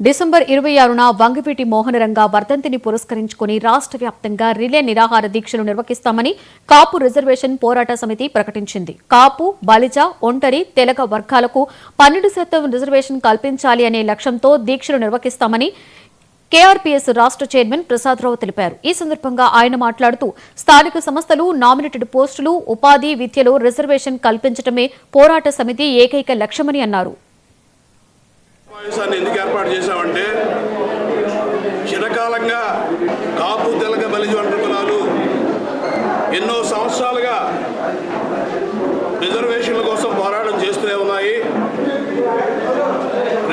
December 26న Vangaveeti Mohanaranga వర్ధంతిని పురస్కరించుకుని రాష్ట్ర వ్యాప్తంగా రిలే నిరాహార దీక్షలు నిర్వహిస్తామని కాపు రిజర్వేషన్ పోరాట సమితి ప్రకటించింది. కాపు, బలిజ, ఒంటరి, తెలగ వర్గాలకు 12% రిజర్వేషన్ కల్పించాలి అనే లక్ష్యంతో దీక్షలు నిర్వహిస్తామని కేఆర్పీఎస్ రాష్ట్ర చైర్మన్ ప్రసాదరావు తెలిపారు. ఈ సందర్భంగా ఆయన మాట్లాడుతూ స్థానిక సంస్థలు, నామినేటెడ్ పోస్టులు, ఉపాధి, విద్యలో రిజర్వేషన్ కల్పించడమే పోరాట సమితి ఏకైక లక్ష్యమని అన్నారు. ఎందుకు ఏర్పాటు చేశామంటే చిరకాలంగా కాపు, తెలగ, బలిజ కులాలు ఎన్నో సంవత్సరాలుగా రిజర్వేషన్ల కోసం పోరాటం చేస్తూనే ఉన్నాయి.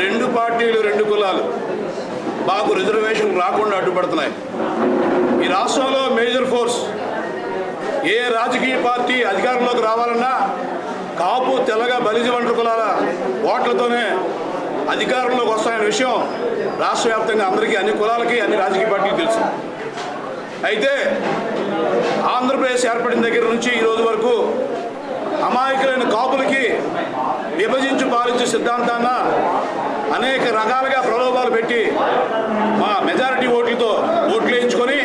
రెండు పార్టీలు, రెండు కులాలు మాకు రిజర్వేషన్ రాకుండా అడ్డుపడుతున్నాయి. ఈ రాష్ట్రంలో మేజర్ ఫోర్స్ ఏ రాజకీయ పార్టీ అధికారంలోకి రావాలన్నా కాపు, తెలగ, బలిజ కులాల ఓట్లతోనే అధికారంలోకి వస్తాయనే విషయం రాష్ట్ర వ్యాప్తంగా అందరికీ, అన్ని కులాలకి, అన్ని రాజకీయ పార్టీలకు తెలుసు. అయితే ఆంధ్రప్రదేశ్ ఏర్పడిన దగ్గర నుంచి ఈ రోజు వరకు అమాయకులైన కాపులకి విభజించి పాలించే సిద్ధాంతాన్న అనేక రకాలుగా ప్రలోభాలు పెట్టి మా మెజారిటీ ఓట్లతో ఓట్లు వేయించుకొని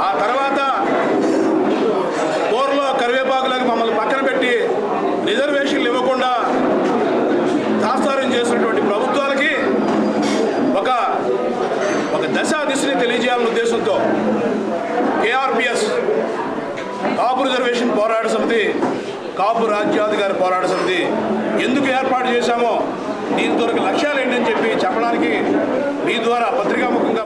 ఆ తర్వాత పోర్లో కరివేపాకులకు మమ్మల్ని పక్కన పెట్టి రిజర్వేషన్లు ఇవ్వకుండా తాత్సారం చేసినటువంటి ప్రభుత్వాలకి ఒక దిశని తెలియజేయాలనే ఉద్దేశంతో కేఆర్పీఎస్ కాపు రిజర్వేషన్ పోరాట సమితి, కాపు రాజ్యాధికార పోరాట సమితి ఎందుకు ఏర్పాటు చేశామో, దీని ద్వారా లక్ష్యాలు ఏంటని చెప్పి చెప్పడానికి మీ ద్వారా పత్రికాముఖంగా